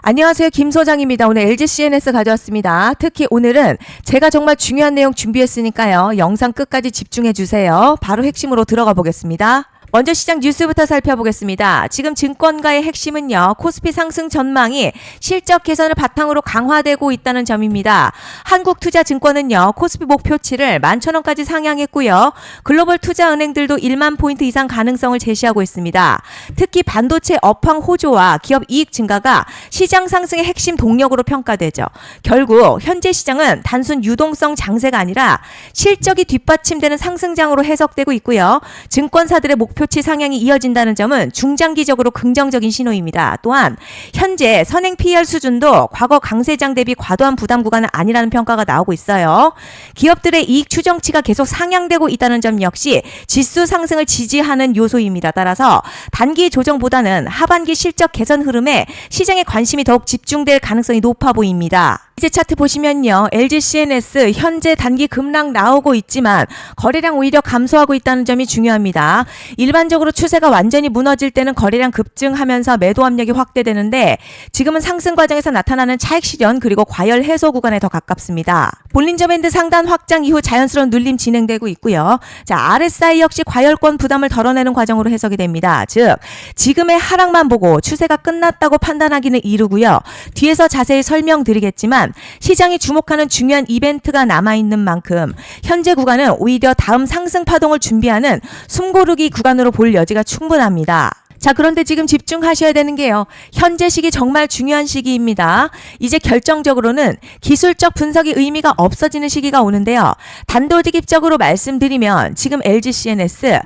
안녕하세요. 김 소장입니다. 오늘 LG CNS 가져왔습니다. 특히 오늘은 제가 정말 중요한 내용 준비했으니까요. 영상 끝까지 집중해 주세요. 바로 핵심으로 들어가 보겠습니다. 먼저 시장 뉴스부터 살펴보겠습니다. 지금 증권가의 핵심은요. 코스피 상승 전망이 실적 개선을 바탕으로 강화되고 있다는 점입니다. 한국투자증권은요. 코스피 목표치를 11,000원까지 상향했고요. 글로벌 투자은행들도 1만 포인트 이상 가능성을 제시하고 있습니다. 특히 반도체 업황 호조와 기업 이익 증가가 시장 상승의 핵심 동력으로 평가되죠. 결국 현재 시장은 단순 유동성 장세가 아니라 실적이 뒷받침되는 상승장으로 해석되고 있고요. 증권사들의 목표치 상향이 이어진다는 점은 중장기적으로 긍정적인 신호입니다. 또한 현재 선행 PER 수준도 과거 강세장 대비 과도한 부담 구간은 아니라는 평가가 나오고 있어요. 기업들의 이익 추정치가 계속 상향되고 있다는 점 역시 지수 상승을 지지하는 요소입니다. 따라서 단기 조정보다는 하반기 실적 개선 흐름에 시장의 관심이 더욱 집중될 가능성이 높아 보입니다. 이제 차트 보시면요. LG CNS 현재 단기 급락 나오고 있지만 거래량 오히려 감소하고 있다는 점이 중요합니다. 일반적으로 추세가 완전히 무너질 때는 거래량 급증하면서 매도 압력이 확대되는데 지금은 상승 과정에서 나타나는 차익 실현 그리고 과열 해소 구간에 더 가깝습니다. 볼린저 밴드 상단 확장 이후 자연스러운 눌림 진행되고 있고요. 자, RSI 역시 과열권 부담을 덜어내는 과정으로 해석이 됩니다. 즉 지금의 하락만 보고 추세가 끝났다고 판단하기는 이르고요. 뒤에서 자세히 설명드리겠지만 시장이 주목하는 중요한 이벤트가 남아있는 만큼 현재 구간은 오히려 다음 상승 파동을 준비하는 숨고르기 구간으로 볼 여지가 충분합니다. 자, 그런데 지금 집중하셔야 되는 게요. 현재 시기 정말 중요한 시기입니다. 이제 결정적으로는 기술적 분석이 의미가 없어지는 시기가 오는데요. 단도직입적으로 말씀드리면 지금 LG CNS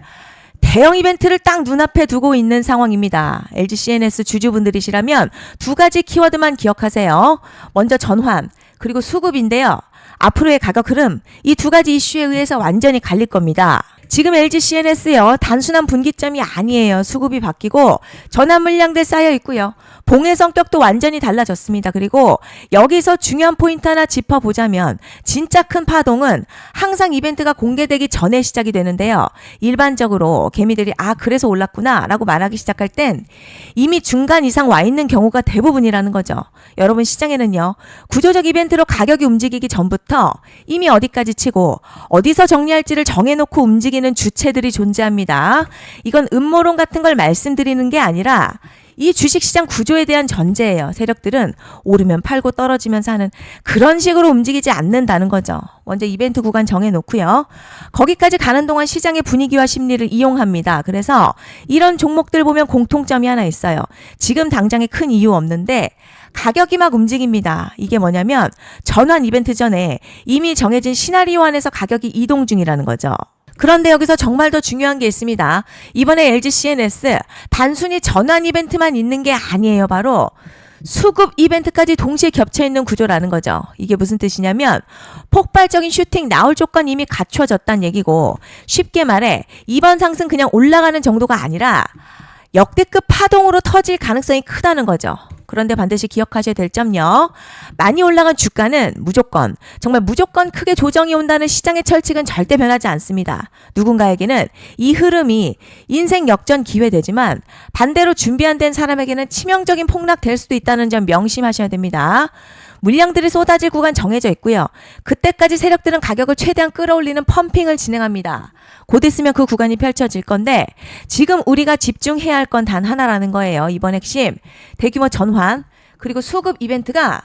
대형 이벤트를 딱 눈앞에 두고 있는 상황입니다. LG CNS 주주분들이시라면 두 가지 키워드만 기억하세요. 먼저 전환, 그리고 수급인데요. 앞으로의 가격 흐름, 이 두 가지 이슈에 의해서 완전히 갈릴 겁니다. 지금 LG CNS요. 단순한 분기점이 아니에요. 수급이 바뀌고 전환 물량들 쌓여 있고요. 봉의 성격도 완전히 달라졌습니다. 그리고 여기서 중요한 포인트 하나 짚어보자면 진짜 큰 파동은 항상 이벤트가 공개되기 전에 시작이 되는데요. 일반적으로 개미들이 그래서 올랐구나 라고 말하기 시작할 땐 이미 중간 이상 와 있는 경우가 대부분이라는 거죠. 여러분 시장에는요. 구조적 이벤트로 가격이 움직이기 전부터 이미 어디까지 치고 어디서 정리할지를 정해놓고 움직이는 주체들이 존재합니다. 이건 음모론 같은 걸 말씀드리는 게 아니라 이 주식시장 구조에 대한 전제예요. 세력들은 오르면 팔고 떨어지면 사는 그런 식으로 움직이지 않는다는 거죠. 먼저 이벤트 구간 정해놓고요. 거기까지 가는 동안 시장의 분위기와 심리를 이용합니다. 그래서 이런 종목들 보면 공통점이 하나 있어요. 지금 당장에 큰 이유 없는데 가격이 막 움직입니다. 이게 뭐냐면 전환 이벤트 전에 이미 정해진 시나리오 안에서 가격이 이동 중이라는 거죠. 그런데 여기서 정말 더 중요한 게 있습니다. 이번에 LG CNS 단순히 전환 이벤트만 있는 게 아니에요. 바로 수급 이벤트까지 동시에 겹쳐 있는 구조라는 거죠. 이게 무슨 뜻이냐면 폭발적인 슈팅 나올 조건 이미 갖춰졌다는 얘기고 쉽게 말해 이번 상승 그냥 올라가는 정도가 아니라 역대급 파동으로 터질 가능성이 크다는 거죠. 그런데 반드시 기억하셔야 될 점요. 많이 올라간 주가는 무조건, 정말 무조건 크게 조정이 온다는 시장의 철칙은 절대 변하지 않습니다. 누군가에게는 이 흐름이 인생 역전 기회되지만 반대로 준비 안 된 사람에게는 치명적인 폭락 될 수도 있다는 점 명심하셔야 됩니다. 물량들이 쏟아질 구간 정해져 있고요. 그때까지 세력들은 가격을 최대한 끌어올리는 펌핑을 진행합니다. 곧 있으면 그 구간이 펼쳐질 건데 지금 우리가 집중해야 할 건 단 하나라는 거예요. 이번 핵심 대규모 전환 그리고 수급 이벤트가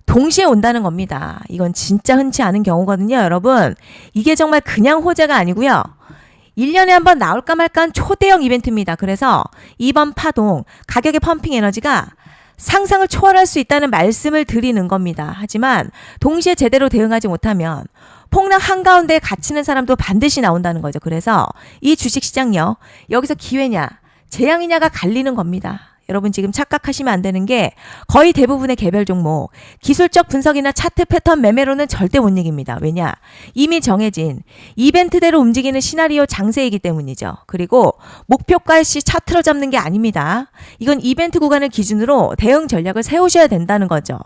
동시에 온다는 겁니다. 이건 진짜 흔치 않은 경우거든요. 여러분 이게 정말 그냥 호재가 아니고요. 1년에 한 번 나올까 말까한 초대형 이벤트입니다. 그래서 이번 파동 가격의 펌핑 에너지가 상상을 초월할 수 있다는 말씀을 드리는 겁니다. 하지만 동시에 제대로 대응하지 못하면 폭락 한가운데에 갇히는 사람도 반드시 나온다는 거죠. 그래서 이 주식시장요. 여기서 기회냐 재앙이냐가 갈리는 겁니다. 여러분 지금 착각하시면 안 되는 게 거의 대부분의 개별 종목 기술적 분석이나 차트 패턴 매매로는 절대 못 이깁니다. 왜냐? 이미 정해진 이벤트대로 움직이는 시나리오 장세이기 때문이죠. 그리고 목표가 시 차트로 잡는 게 아닙니다. 이건 이벤트 구간을 기준으로 대응 전략을 세우셔야 된다는 거죠.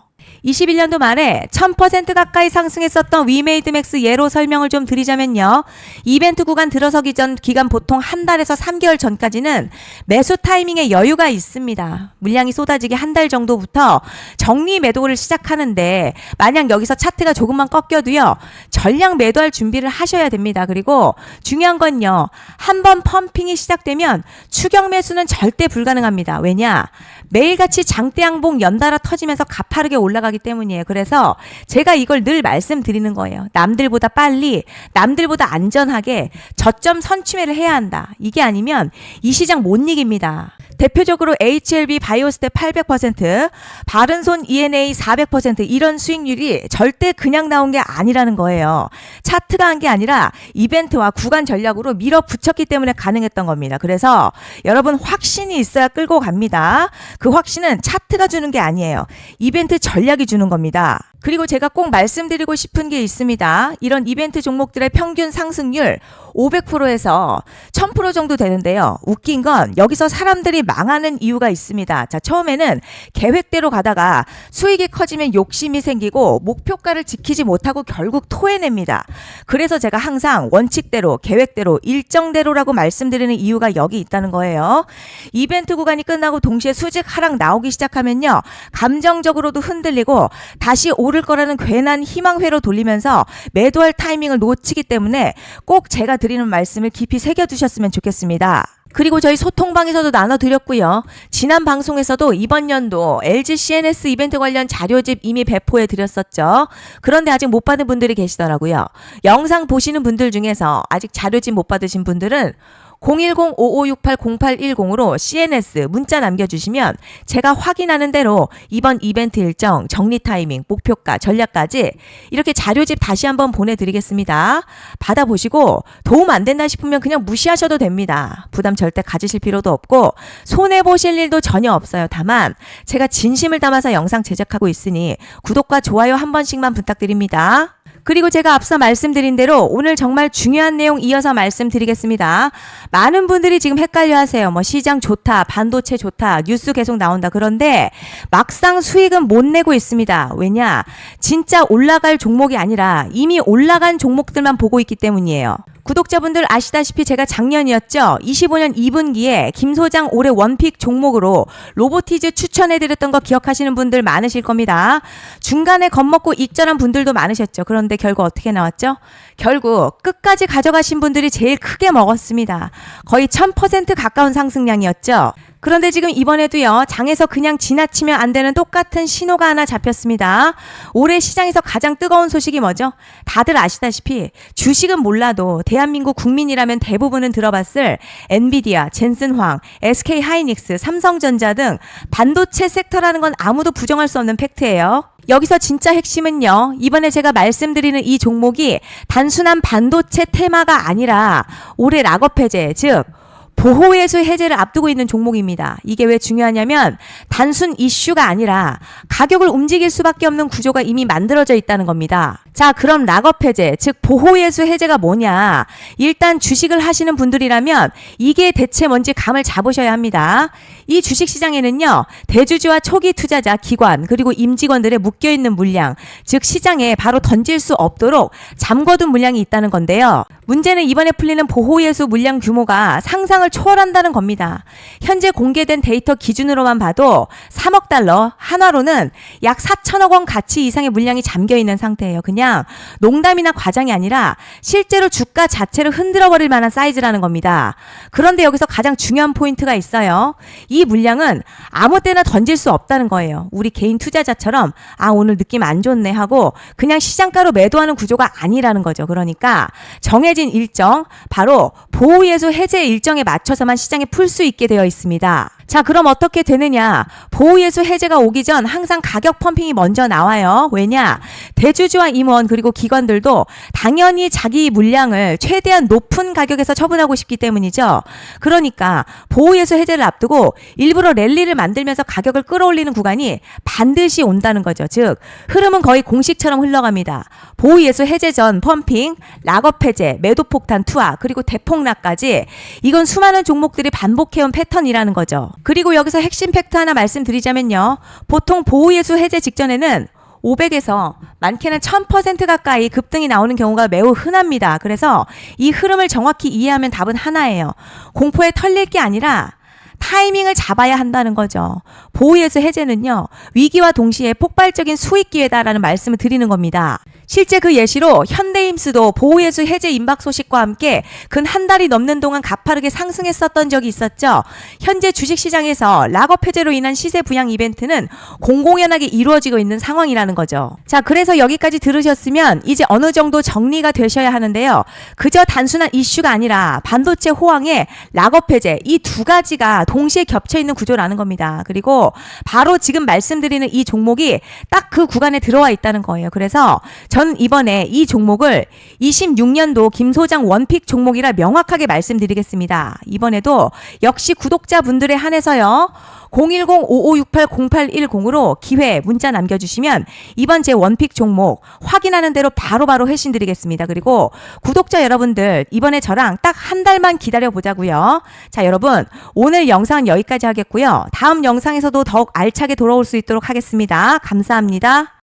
21년도 말에 1000% 가까이 상승했었던 위메이드맥스 예로 설명을 좀 드리자면요. 이벤트 구간 들어서기 전 기간 보통 한 달에서 3개월 전까지는 매수 타이밍에 여유가 있습니다. 물량이 쏟아지기 한 달 정도부터 정리 매도를 시작하는데 만약 여기서 차트가 조금만 꺾여도요. 전량 매도할 준비를 하셔야 됩니다. 그리고 중요한 건요. 한번 펌핑이 시작되면 추격 매수는 절대 불가능합니다. 왜냐? 매일같이 장대 양봉 연달아 터지면서 가파르게 올라가기 때문이에요. 그래서 제가 이걸 늘 말씀드리는 거예요. 남들보다 빨리, 남들보다 안전하게 저점 선취매를 해야 한다. 이게 아니면 이 시장 못 이깁니다. 대표적으로 HLB 바이오스텝 800%, 바른손 ENA 400% 이런 수익률이 절대 그냥 나온 게 아니라는 거예요. 차트가 한 게 아니라 이벤트와 구간 전략으로 밀어붙였기 때문에 가능했던 겁니다. 그래서 여러분 확신이 있어야 끌고 갑니다. 그 확신은 차트가 주는 게 아니에요. 이벤트 전략이 주는 겁니다. 그리고 제가 꼭 말씀드리고 싶은 게 있습니다. 이런 이벤트 종목들의 평균 상승률 500%에서 1000% 정도 되는데요. 웃긴 건 여기서 사람들이 망하는 이유가 있습니다. 자, 처음에는 계획대로 가다가 수익이 커지면 욕심이 생기고 목표가를 지키지 못하고 결국 토해냅니다. 그래서 제가 항상 원칙대로, 계획대로, 일정대로라고 말씀드리는 이유가 여기 있다는 거예요. 이벤트 구간이 끝나고 동시에 수직 하락 나오기 시작하면요. 감정적으로도 흔들리고 다시 오를 거라는 괜한 희망회로 돌리면서 매도할 타이밍을 놓치기 때문에 꼭 제가 드리는 말씀을 깊이 새겨두셨으면 좋겠습니다. 그리고 저희 소통방에서도 나눠드렸고요. 지난 방송에서도 이번 연도 LG CNS 이벤트 관련 자료집 이미 배포해 드렸었죠. 그런데 아직 못 받은 분들이 계시더라고요. 영상 보시는 분들 중에서 아직 자료집 못 받으신 분들은 010-5568-0810으로 CNS 문자 남겨주시면 제가 확인하는 대로 이번 이벤트 일정, 정리 타이밍, 목표가, 전략까지 이렇게 자료집 다시 한번 보내드리겠습니다. 받아보시고 도움 안 된다 싶으면 그냥 무시하셔도 됩니다. 부담 절대 가지실 필요도 없고 손해보실 일도 전혀 없어요. 다만 제가 진심을 담아서 영상 제작하고 있으니 구독과 좋아요 한 번씩만 부탁드립니다. 그리고 제가 앞서 말씀드린 대로 오늘 정말 중요한 내용 이어서 말씀드리겠습니다. 많은 분들이 지금 헷갈려 하세요. 시장 좋다, 반도체 좋다, 뉴스 계속 나온다. 그런데 막상 수익은 못 내고 있습니다. 왜냐? 진짜 올라갈 종목이 아니라 이미 올라간 종목들만 보고 있기 때문이에요. 구독자분들 아시다시피 제가 작년이었죠. 25년 2분기에 김 소장 올해 원픽 종목으로 로보티즈 추천해드렸던 거 기억하시는 분들 많으실 겁니다. 중간에 겁먹고 익절한 분들도 많으셨죠. 그런데 결국 어떻게 나왔죠? 결국 끝까지 가져가신 분들이 제일 크게 먹었습니다. 거의 1000% 가까운 상승량이었죠. 그런데 지금 이번에도요. 장에서 그냥 지나치면 안 되는 똑같은 신호가 하나 잡혔습니다. 올해 시장에서 가장 뜨거운 소식이 뭐죠? 다들 아시다시피 주식은 몰라도 대한민국 국민이라면 대부분은 들어봤을 엔비디아, 젠슨황, SK하이닉스, 삼성전자 등 반도체 섹터라는 건 아무도 부정할 수 없는 팩트예요. 여기서 진짜 핵심은요. 이번에 제가 말씀드리는 이 종목이 단순한 반도체 테마가 아니라 올해 락업 해제, 즉 보호예수 해제를 앞두고 있는 종목입니다. 이게 왜 중요하냐면 단순 이슈가 아니라 가격을 움직일 수밖에 없는 구조가 이미 만들어져 있다는 겁니다. 자, 그럼 락업 해제, 즉 보호예수 해제가 뭐냐? 일단 주식을 하시는 분들이라면 이게 대체 뭔지 감을 잡으셔야 합니다. 이 주식시장에는요. 대주주와 초기 투자자, 기관, 그리고 임직원들의 묶여있는 물량, 즉 시장에 바로 던질 수 없도록 잠궈둔 물량이 있다는 건데요. 문제는 이번에 풀리는 보호예수 물량 규모가 상상을 초월한다는 겁니다. 현재 공개된 데이터 기준으로만 봐도 3억 달러, 한화로는 약 4천억 원 가치 이상의 물량이 잠겨있는 상태예요. 그냥 농담이나 과장이 아니라 실제로 주가 자체를 흔들어버릴 만한 사이즈라는 겁니다. 그런데 여기서 가장 중요한 포인트가 있어요. 이 물량은 아무 때나 던질 수 없다는 거예요. 우리 개인 투자자처럼 오늘 느낌 안 좋네 하고 그냥 시장가로 매도하는 구조가 아니라는 거죠. 그러니까 정해진 일정, 바로 보호예수 해제 일정에 맞춰서만 시장에 풀 수 있게 되어 있습니다. 자, 그럼 어떻게 되느냐? 보호예수 해제가 오기 전 항상 가격 펌핑이 먼저 나와요. 왜냐? 대주주와 임원 그리고 기관들도 당연히 자기 물량을 최대한 높은 가격에서 처분하고 싶기 때문이죠. 그러니까 보호예수 해제를 앞두고 일부러 랠리를 만들면서 가격을 끌어올리는 구간이 반드시 온다는 거죠. 즉 흐름은 거의 공식처럼 흘러갑니다. 보호예수 해제 전 펌핑, 락업 해제, 매도 폭탄 투하, 그리고 대폭락까지 이건 수많은 종목들이 반복해온 패턴이라는 거죠. 그리고 여기서 핵심 팩트 하나 말씀드리자면요. 보통 보호예수 해제 직전에는 500에서 많게는 1000% 가까이 급등이 나오는 경우가 매우 흔합니다. 그래서 이 흐름을 정확히 이해하면 답은 하나예요. 공포에 털릴 게 아니라 타이밍을 잡아야 한다는 거죠. 보호예수 해제는요, 위기와 동시에 폭발적인 수익 기회다라는 말씀을 드리는 겁니다. 실제 그 예시로 현대임스도 보호예수 해제 임박 소식과 함께 근 한 달이 넘는 동안 가파르게 상승했었던 적이 있었죠. 현재 주식시장에서 락업 해제로 인한 시세 부양 이벤트는 공공연하게 이루어지고 있는 상황이라는 거죠. 자, 그래서 여기까지 들으셨으면 이제 어느 정도 정리가 되셔야 하는데요. 그저 단순한 이슈가 아니라 반도체 호황에 락업 해제, 이 두 가지가 동시에 겹쳐 있는 구조라는 겁니다. 그리고 바로 지금 말씀드리는 이 종목이 딱 그 구간에 들어와 있다는 거예요. 그래서 전 이번에 이 종목을 26년도 김 소장 원픽 종목이라 명확하게 말씀드리겠습니다. 이번에도 역시 구독자분들에 한해서요. 010-5568-0810으로 기회 문자 남겨주시면 이번 제 원픽 종목 확인하는 대로 바로바로 회신 드리겠습니다. 그리고 구독자 여러분들 이번에 저랑 딱 한 달만 기다려 보자고요. 자, 여러분 오늘 영상은 여기까지 하겠고요. 다음 영상에서도 더욱 알차게 돌아올 수 있도록 하겠습니다. 감사합니다.